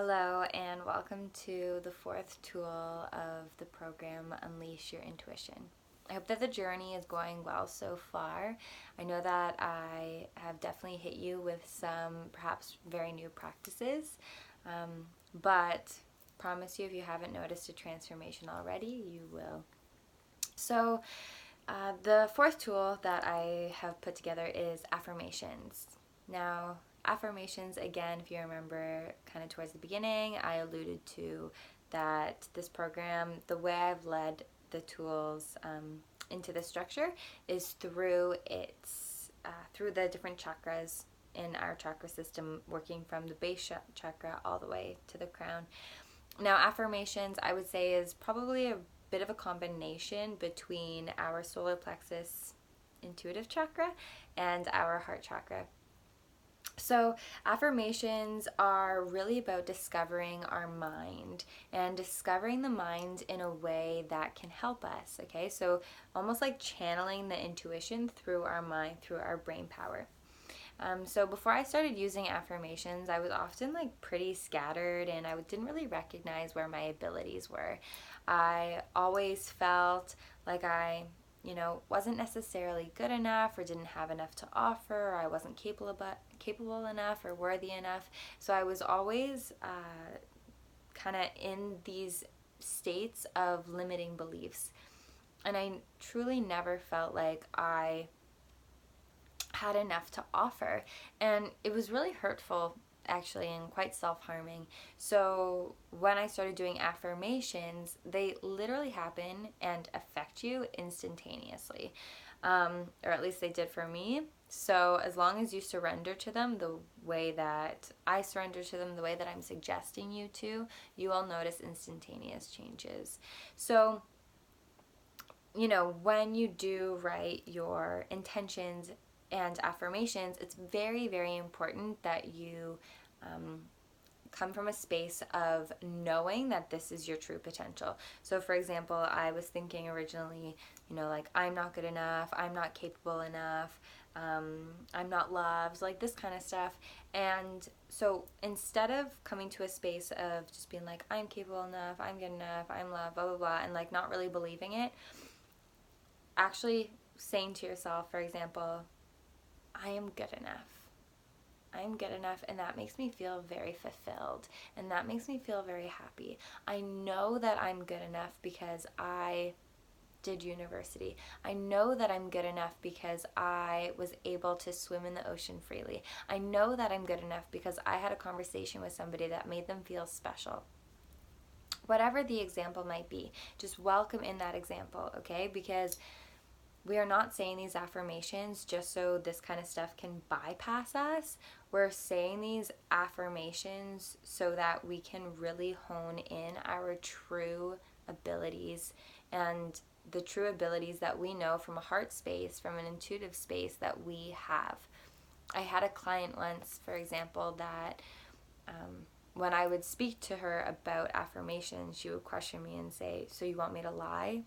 Hello, and welcome to the fourth tool of the program, Unleash Your Intuition. I hope that the journey is going well so far. I know that I have definitely hit you with some perhaps very new practices, but promise you, if you haven't noticed a transformation already, you will. So, the fourth tool that I have put together is affirmations. Now, affirmations, again, if you remember kind of towards the beginning, I alluded to that this program, the way I've led the tools into the structure is through through the different chakras in our chakra system, working from the base chakra all the way to the crown. Now, affirmations, I would say, is probably a bit of a combination between our solar plexus intuitive chakra and our heart chakra. So, affirmations are really about discovering our mind and discovering the mind in a way that can help us. Okay, so almost like channeling the intuition through our mind, through our brain power. So before I started using affirmations, I was often like pretty scattered and I didn't really recognize where my abilities were. I always felt like I wasn't necessarily good enough or didn't have enough to offer, or I wasn't capable enough or worthy enough. So I was always kind of in these states of limiting beliefs. And I truly never felt like I had enough to offer, and it was really hurtful actually, and quite self-harming. So when I started doing affirmations, they literally happen and affect you instantaneously, or at least they did for me. So as long as you surrender to them the way that I surrender to them, the way that I'm suggesting you to, you will notice instantaneous changes. So when you do write your intentions and affirmations, it's very, very important that you come from a space of knowing that this is your true potential. So, for example, I was thinking originally, like, I'm not good enough, I'm not capable enough, I'm not loved, like this kind of stuff. And so instead of coming to a space of just being like, I'm capable enough, I'm good enough, I'm loved, blah, blah, blah, and like not really believing it, actually saying to yourself, for example, I am good enough. I'm good enough, and that makes me feel very fulfilled, and that makes me feel very happy. I know that I'm good enough because I did university. I know that I'm good enough because I was able to swim in the ocean freely. I know that I'm good enough because I had a conversation with somebody that made them feel special. Whatever the example might be, just welcome in that example, okay? Because we are not saying these affirmations just so this kind of stuff can bypass us. We're saying these affirmations so that we can really hone in our true abilities, and the true abilities that we know from a heart space, from an intuitive space, that we have. I had a client once, for example, that when I would speak to her about affirmations, she would question me and say, "So you want me to lie?"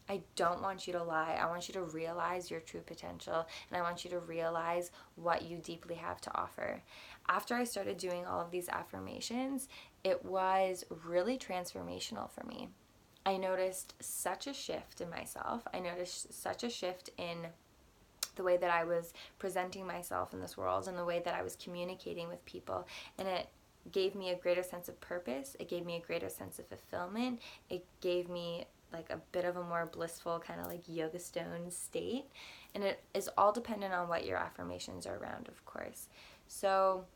I don't want you to lie. I want you to realize your true potential, and I want you to realize what you deeply have to offer. After I started doing all of these affirmations, it was really transformational for me. I noticed such a shift in myself. I noticed such a shift in the way that I was presenting myself in this world and the way that I was communicating with people, and it gave me a greater sense of purpose. It gave me a greater sense of fulfillment. It gave me like a bit of a more blissful kind of like yoga stone state, and it is all dependent on what your affirmations are around, of course. So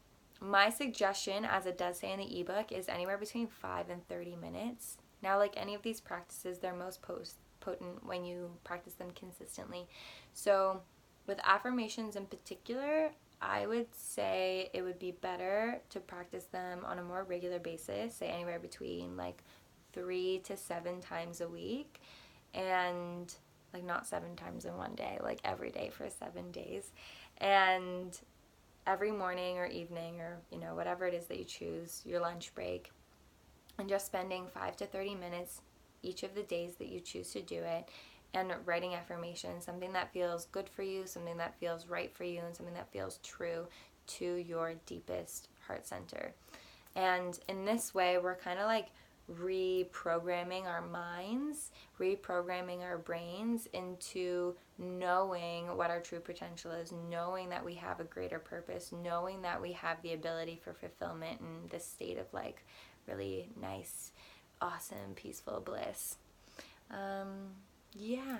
my suggestion, as it does say in the ebook, is anywhere between 5 and 30 minutes. Now, like any of these practices, they're most potent when you practice them consistently. So with affirmations in particular, I would say it would be better to practice them on a more regular basis, say anywhere between like 3 to 7 times a week, and like not 7 times in one day, like every day for 7 days, and every morning or evening, or whatever it is that you choose, your lunch break, and just spending 5 to 30 minutes each of the days that you choose to do it, and writing affirmations, something that feels good for you, something that feels right for you, and something that feels true to your deepest heart center. And in this way, we're kind of like reprogramming our minds, reprogramming our brains into knowing what our true potential is, knowing that we have a greater purpose, knowing that we have the ability for fulfillment and this state of like really nice, awesome, peaceful bliss. Yeah.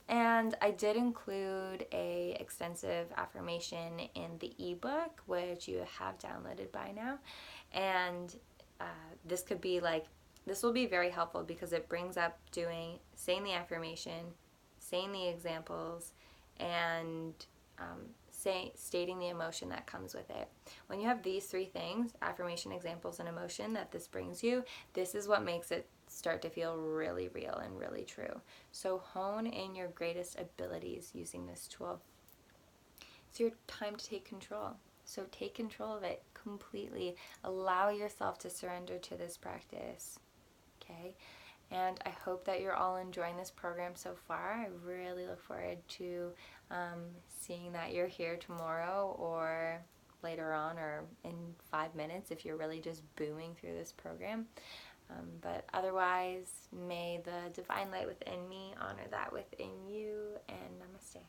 And I did include a extensive affirmation in the ebook, which you have downloaded by now. And uh, this could be like, this will be very helpful because it brings up saying the affirmation, saying the examples, and stating the emotion that comes with it. When you have these three things, affirmation, examples, and emotion, that this brings you, this is what makes it start to feel really real and really true. So hone in your greatest abilities using this tool. It's your time to take control. So take control of it completely. Allow yourself to surrender to this practice. Okay? And I hope that you're all enjoying this program so far. I really look forward to seeing that you're here tomorrow or later on or in 5 minutes if you're really just booming through this program. But otherwise, may the divine light within me honor that within you, and namaste.